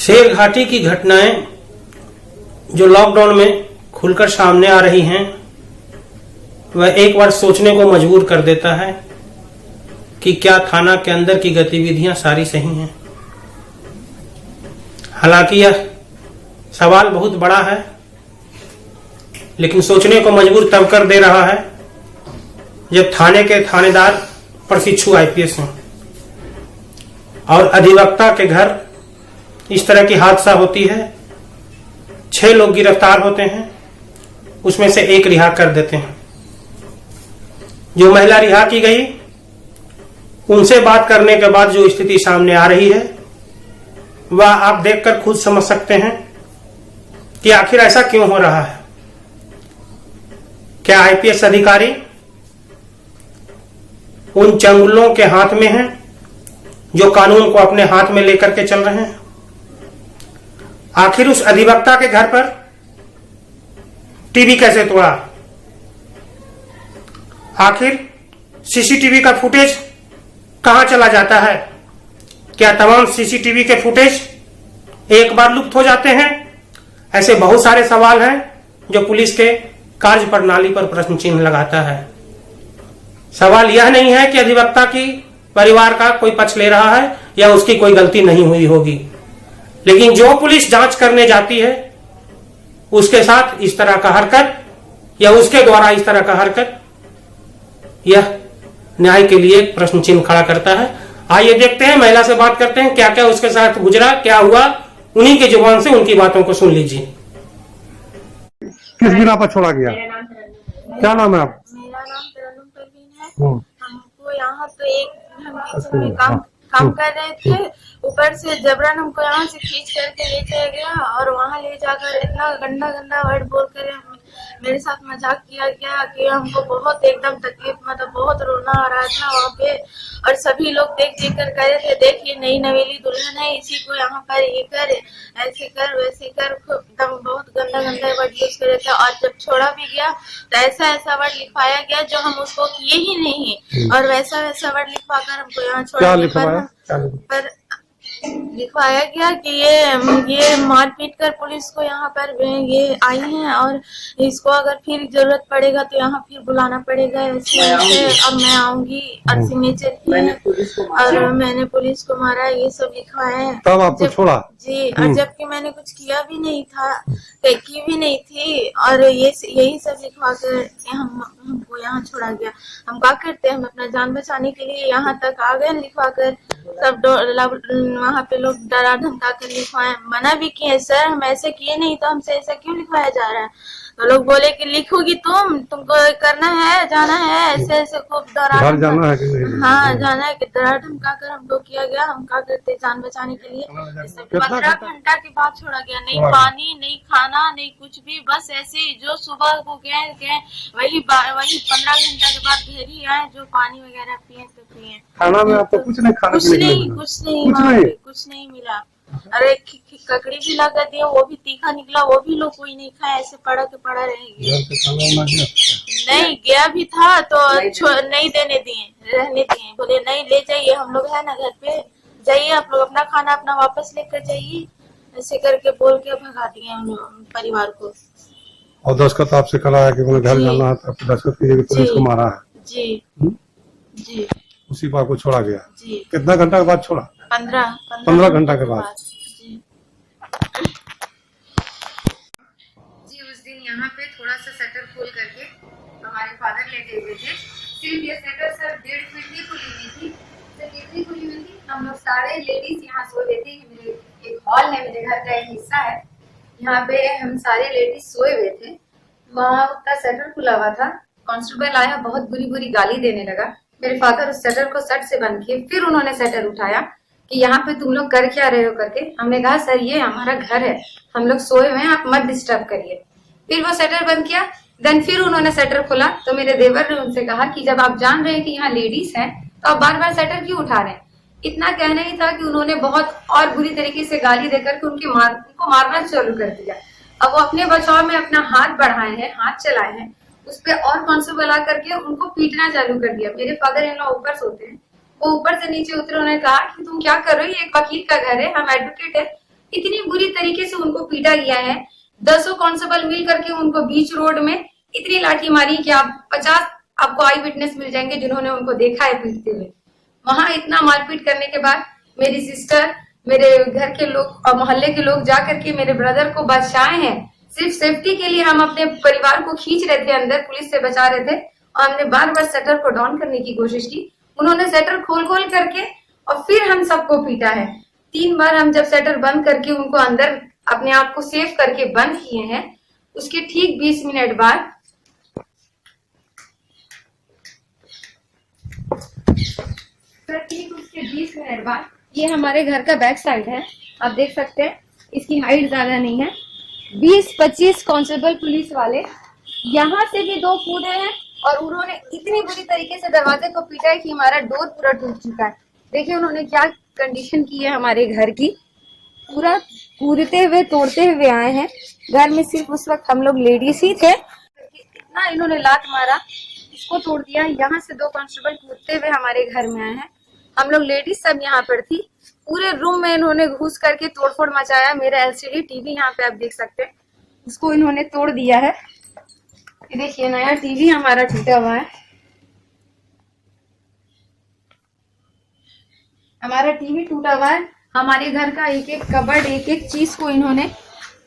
शेर घाटी की घटनाएं जो लॉकडाउन में खुलकर सामने आ रही हैं, वह एक बार सोचने को मजबूर कर देता है कि क्या थाना के अंदर की गतिविधियां सारी सही हैं। हालांकि यह सवाल बहुत बड़ा है, लेकिन सोचने को मजबूर तब कर दे रहा है जब थाने के थानेदार प्रशिक्षु आईपीएस हैं और अधिवक्ता के घर इस तरह की हादसा होती है। 6 लोग गिरफ्तार होते हैं, उसमें से 1 रिहा कर देते हैं। जो महिला रिहा की गई, उनसे बात करने के बाद जो स्थिति सामने आ रही है, वह आप देखकर खुद समझ सकते हैं कि आखिर ऐसा क्यों हो रहा है। क्या आईपीएस अधिकारी उन चंगुलों के हाथ में हैं जो कानून को अपने हाथ में लेकर के चल रहे हैं? आखिर उस अधिवक्ता के घर पर टीवी कैसे तोड़ा? आखिर सीसीटीवी का फुटेज कहां चला जाता है? क्या तमाम सीसीटीवी के फुटेज एक बार लुप्त हो जाते हैं? ऐसे बहुत सारे सवाल हैं जो पुलिस के कार्य प्रणाली पर प्रश्न चिन्ह लगाता है। सवाल यह नहीं है कि अधिवक्ता की परिवार का कोई पक्ष ले रहा है या उसकी कोई गलती नहीं हुई होगी, लेकिन जो पुलिस जांच करने जाती है उसके साथ इस तरह का हरकत या उसके द्वारा इस तरह का हरकत, यह न्याय के लिए प्रश्न चिन्ह खड़ा करता है। आइए देखते हैं, महिला से बात करते हैं, क्या क्या उसके साथ गुजरा, क्या हुआ, उन्हीं की जुबान से उनकी बातों को सुन लीजिए। किस बिना पर छोड़ा गया? क्या नाम है आप? मेरा नाम तरन्नुम परवीन है। हमको यहाँ तो एक काम कर रहे थे, ऊपर से जबरन हमको यहाँ से खींच करके ले चला गया और वहाँ ले जाकर इतना गंदा गंदा वर्ड बोल कर मेरे साथ मजाक किया गया कि हमको बहुत एकदम तकलीफ, मतलब बहुत रोना आ रहा था वहाँ पे। और सभी लोग देख कर कह रहे थे, देख ये नई नवेली दुल्हन है, इसी को यहाँ पर ये कर, ऐसे कर वैसे कर, एकदम बहुत गंदा गंदा वर्ड यूज कर रहे थे। और जब छोड़ा भी गया तो ऐसा ऐसा वर्ड लिखवाया गया जो हम उसको किए ही नहीं, और वैसा वैसा वर्ड लिखवाकर हमको यहाँ छोड़ा पर लिखवाया गया कि ये मारपीट कर पुलिस को यहाँ पर ये आई हैं और इसको अगर फिर जरूरत पड़ेगा तो यहाँ फिर बुलाना पड़ेगा, ऐसे अब मैं आऊंगी और सिग्नेचर की और मैंने पुलिस को मारा, ये सब लिखवाया है। तब आपको छोड़ा? जी, और जबकि मैंने कुछ किया भी नहीं था, की भी नहीं थी, और यही सब लिखवा कर हमको यहाँ छोड़ा गया। हम क्या करते हैं, हम अपना जान बचाने के लिए यहाँ तक आ गए, लिखवा कर सब वहाँ पे लोग डरा धमका कर लिखवाए, मना भी किए, सर हम ऐसे किए नहीं तो हमसे ऐसा क्यों लिखवाया जा रहा है। तो लोग बोले कि लिखोगी तुमको करना है, जाना है, ऐसे ऐसे खूब डरा जाना है कि नहीं? हाँ जाना है, डरा धमका कर हमको किया गया। हम क्या करते जान बचाने के लिए 15 घंटा के बाद छोड़ा गया, नहीं पानी नहीं खाना नहीं कुछ भी, बस ऐसे ही जो सुबह को गए वही 15 घंटा के बाद घर ही आए, जो पानी वगैरह पिए तो पिए। खाना में आपको कुछ नहीं खाना? कुछ नहीं मिला। अरे ककड़ी भी लगा दिया, वो भी तीखा निकला, वो भी लोग कोई नहीं खाया, ऐसे पड़ा के पड़ा रह गया। नहीं गया भी था तो नहीं देने दिए, रहने दिए, बोले नहीं ले जाइए, हम लोग है ना घर पे, जाइए आप लोग अपना खाना अपना वापस लेकर जाइए, ऐसे करके बोल के भगा दिए हम लोग परिवार को। और दस्तखत आपसे कराया कि मुझे घर जाना है, तो दस्तखत कीजिए कि पुलिस को मारा है। जी जी, उसी पर आपको छोड़ा गया? जी। कितना घंटा के बाद छोड़ा? 15 घंटा के बाद। जी, उस दिन यहाँ पे थोड़ा सा शटर खोल करके हमारे फादर लेटे हुए थे। सिर्फ ये शटर सर 1.5 फीट की खुली हुई थी, सिर्फ इतनी खुली हुई थी। हम लोग सारे लेडीज यहाँ सोए हुए थे। मेरे एक हॉल है, मेरे घर का एक हिस्सा है, यहाँ पे हम सारे लेडीज सोए हुए थे। वहाँ का शटर खुला हुआ था। कांस्टेबल आया, बहुत बुरी बुरी गाली देने लगा। मेरे फादर उस शटर को सट से बंद किए, फिर उन्होंने शटर उठाया कि यहाँ पे तुम लोग कर क्या रहे हो करके। हमने कहा सर ये हमारा घर है, हम लोग सोए हुए हैं, आप मत डिस्टर्ब करिए। फिर वो शटर बंद किया, देन फिर उन्होंने शटर खोला। तो मेरे देवर ने उनसे कहा कि जब आप जान रहे हैं कि यहाँ लेडीज हैं तो आप बार बार शटर क्यों उठा रहे हैं। इतना कहना ही था कि उन्होंने बहुत और बुरी तरीके से गाली देकर के उनको मारना चालू कर दिया। अब वो अपने बचाव में अपना हाथ बढ़ाए हैं, हाथ चलाए हैं, उस पर और कांस्टेबल आकर के उनको पीटना चालू कर दिया। मेरे फादर इन लॉ ऊपर सोते हैं, वो ऊपर से नीचे उतरे, उन्होंने कहा कि तुम क्या कर रहे हो, ये एक वकील का घर है, हम एडवोकेट है, इतनी बुरी तरीके से उनको पीटा गया है। 10 कांस्टेबल मिल करके उनको बीच रोड में इतनी लाठी मारी कि आप 50 आपको आई विटनेस मिल जाएंगे जिन्होंने उनको देखा है पीटते हुए। वहां इतना मारपीट करने के बाद मेरी सिस्टर, मेरे घर के लोग और मोहल्ले के लोग जा करके मेरे ब्रदर को बचाए हैं। सिर्फ सेफ्टी के लिए हम अपने परिवार को खींच रहे थे अंदर, पुलिस से बचा रहे थे और हमने बार बार शटर को डाउन करने की कोशिश की। उन्होंने शटर खोल करके और फिर हम सबको पीटा है। 3 बार हम जब शटर बंद करके उनको अंदर अपने आप को सेफ करके बंद किए हैं, उसके ठीक 20 मिनट बाद ठीक उसके 20 मिनट बाद ये हमारे घर का बैक साइड है, आप देख सकते हैं। इसकी हाइट ज्यादा नहीं है। 20-25 कांस्टेबल पुलिस वाले यहाँ से भी 2 कूदे हैं और उन्होंने इतनी बुरी तरीके से दरवाजे को पीटा है कि हमारा डोर पूरा टूट चुका है। देखिए उन्होंने क्या कंडीशन की है हमारे घर की, पूरा कूदते हुए तोड़ते हुए आए हैं। घर में सिर्फ उस वक्त हम लोग लेडीज ही थे। इतना इन्होंने लात मारा, इसको तोड़ दिया। यहाँ से 2 कांस्टेबल कूदते हुए हमारे घर में आए हैं। हम लोग लेडीज सब यहाँ पर थी। पूरे रूम में इन्होंने घुस करके तोड़फोड़ मचाया। मेरा LCD टीवी यहाँ पे आप देख सकते हैं, उसको इन्होंने तोड़ दिया है। ये देखिए नया टीवी हमारा टूटा हुआ है। हमारा टीवी टूटा हुआ है। हमारे घर का एक एक कबर्ड, एक एक चीज को इन्होंने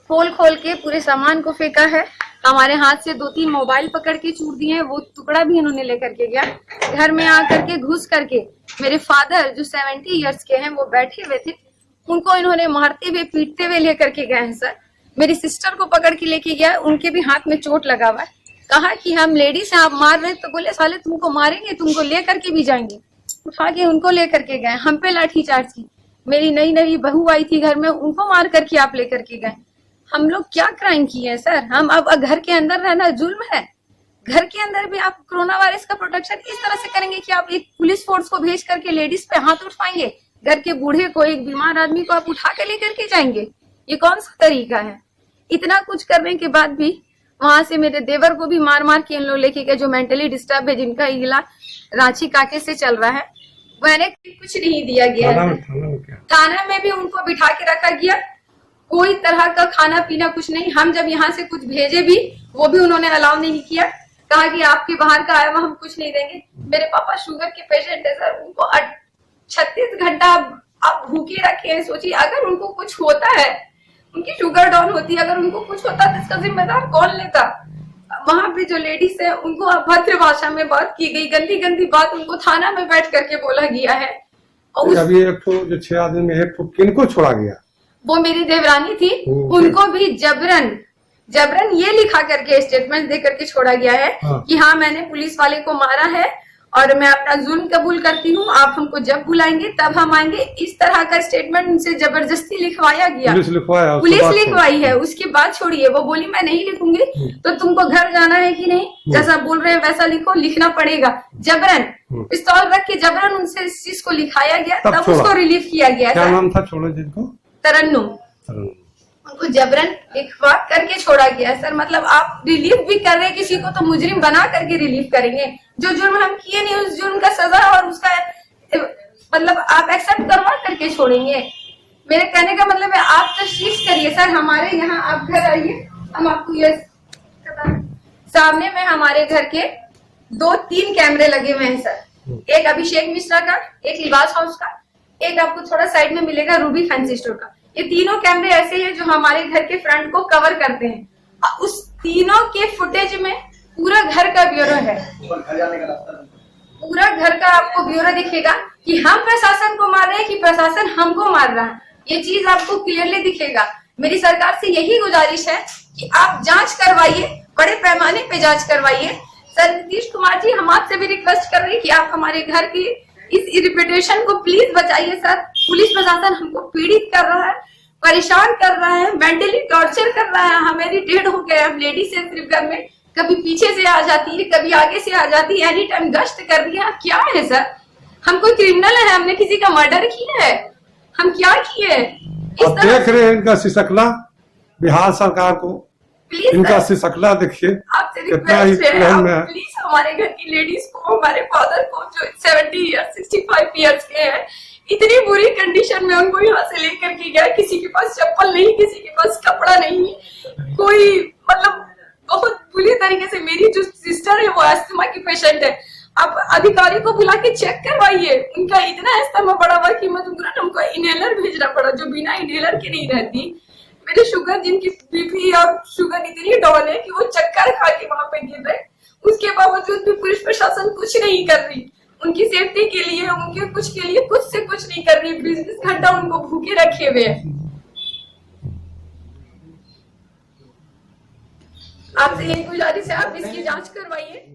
खोल के पूरे सामान को फेंका है। हमारे हाथ से 2-3 मोबाइल पकड़ के छूट दिए हैं, वो टुकड़ा भी इन्होंने लेकर के गया। घर में आकर के घुस करके मेरे फादर जो 70 इयर्स के हैं वो बैठे हुए थे, उनको इन्होंने मारते हुए पीटते हुए लेकर के गए हैं सर। मेरी सिस्टर को पकड़ के लेके गया, उनके भी हाथ में चोट लगा हुआ है। कहा कि हम लेडीज हैं, आप मार रहे, तो बोले साले तुमको मारेंगे, तुमको लेकर के भी जाएंगे। उठा के उनको लेकर के गए, हम पे लाठीचार्ज की। मेरी नई बहू आई थी घर में, उनको मार करके आप लेकर के गए। हम लोग क्या क्राइम किए हैं सर? हम अब घर के अंदर रहना जुल्म है? घर के अंदर भी आप कोरोना वायरस का प्रोटेक्शन इस तरह से करेंगे कि आप एक पुलिस फोर्स को भेज करके लेडीज पे हाथ उठाएंगे? घर के बूढ़े को, एक बीमार आदमी को आप उठा के लेकर के जाएंगे? ये कौन सा तरीका है? इतना कुछ करने के बाद भी वहां से मेरे देवर को भी मार के इन लोग लेके गए, जो मेंटली डिस्टर्ब है, जिनका इलाज रांची काके से चल रहा है। मैंने कुछ नहीं दिया गया है। थाना में भी उनको बिठा के रखा गया, कोई तरह का खाना पीना कुछ नहीं। हम जब यहाँ से कुछ भेजे भी, वो भी उन्होंने अलाउ नहीं किया। कहा कि आपके बाहर का आया हुआ हम कुछ नहीं देंगे। मेरे पापा शुगर के पेशेंट है सर, उनको 36 घंटा आप भूखे रखे हैं। सोचिए अगर उनको कुछ होता है, उनकी शुगर डाउन होती है, अगर उनको कुछ होता तो इसका जिम्मेदार कौन लेता? वहां पे जो लेडीज है उनको अभद्र भाषा में बात की गई, गंदी बात उनको थाना में बैठ करके बोला गया है। और अभी एक तो जो 6 आदमी में एक तो किनको छोड़ा गया? वो मेरी देवरानी थी, उनको भी जबरन ये लिखा करके स्टेटमेंट दे करके छोड़ा गया है कि हाँ मैंने पुलिस वाले को मारा है और मैं अपना जुल्म कबूल करती हूँ, आप हमको जब बुलाएंगे तब हम आएंगे। इस तरह का स्टेटमेंट उनसे जबरदस्ती लिखवाया गया। पुलिस लिखवाई है, उसके बाद छोड़िए। वो बोली मैं नहीं लिखूंगी, तो तुमको घर जाना है कि नहीं, जैसा बोल रहे हैं वैसा लिखो, लिखना पड़ेगा। जबरन पिस्तौल रख के जबरन उनसे इस चीज को लिखाया गया, तब उसको रिलीफ किया गया। क्या नाम था छोड़ो जिनको? तरन्नुम। उनको जबरन लिखवा करके छोड़ा गया सर। मतलब आप रिलीफ भी कर रहे हैं किसी को, तो मुजरिम बना करके रिलीफ करेंगे। जो जुर्म हम किए नहीं, उस जुर्म का सजा और उसका मतलब आप एक्सेप्ट करवा करके छोड़ेंगे। मेरे कहने का मतलब है आप तशरीफ करिए सर हमारे यहाँ, आप घर आइए, हम आपको ये सामने में हमारे घर के 2-3 कैमरे लगे हुए हैं सर। एक अभिषेक मिश्रा का, एक लिबास हाउस का, एक आपको थोड़ा साइड में मिलेगा रूबी फैंसी स्टोर का। ये तीनों कैमरे ऐसे हैं जो हमारे घर के फ्रंट को कवर करते हैं। उस तीनों के फुटेज में पूरा घर का ब्यूरो है, पूरा घर का आपको ब्यूरो दिखेगा कि हम प्रशासन को मार रहे हैं कि प्रशासन हमको मार रहा है। ये चीज आपको क्लियरली दिखेगा। मेरी सरकार से यही गुजारिश है कि आप जांच करवाइए, बड़े पैमाने पे जांच करवाइए। सर नीतीश कुमार जी, हम आपसे भी रिक्वेस्ट कर रहे हैं कि आप हमारे घर की इस रिपुटेशन को प्लीज बचाइए सर। पुलिस प्रशासन हमको पीड़ित कर रहा है, परेशान कर रहा है, मेंटली टॉर्चर कर रहा है। हमें इरिटेट हो गए। हम लेडीज है सिर्फ घर में, कभी पीछे से आ जाती है, कभी आगे से आ जाती है, एनी टाइम गश्त कर रही है। क्या है सर? हम कोई क्रिमिनल है? हमने किसी का मर्डर किया है? हम क्या किए? अब देख रहे हैं इनका सिसकला, बिहार सरकार को इनका सिसकला देखिए कितना ही प्लान में है। प्लीज हमारे घर की लेडीज को, हमारे फादर को जो 70 इयर्स 65 इयर्स के हैं, इतनी बुरी कंडीशन में उनको यहाँ से लेकर के गया, किसी के पास चप्पल नहीं, किसी के पास कपड़ा नहीं, कोई मतलब बहुत बुरी तरीके से। मेरी जो सिस्टर है वो अस्थमा की पेशेंट है, आप अधिकारी को बुला के चेक करवाइए, उनका इतना अस्थमा बढ़ा हुआ कि मतलब हमको इनहेलर भेजना पड़ा जो बिना इनहेलर के नहीं रहती। मेरे शुगर, जिनकी बीपी और शुगर इतनी डाउन है कि वो चक्कर खा के वहां पे गिर रहे, उसके बावजूद भी पुलिस प्रशासन कुछ नहीं कर रही उनकी सेफ्टी के लिए, उनके कुछ के लिए कुछ से कुछ नहीं कर रही। 20 घंटा उनको भूखे रखे हुए हैं। आपसे यही गुजारिश है, आप इसकी जांच करवाइए।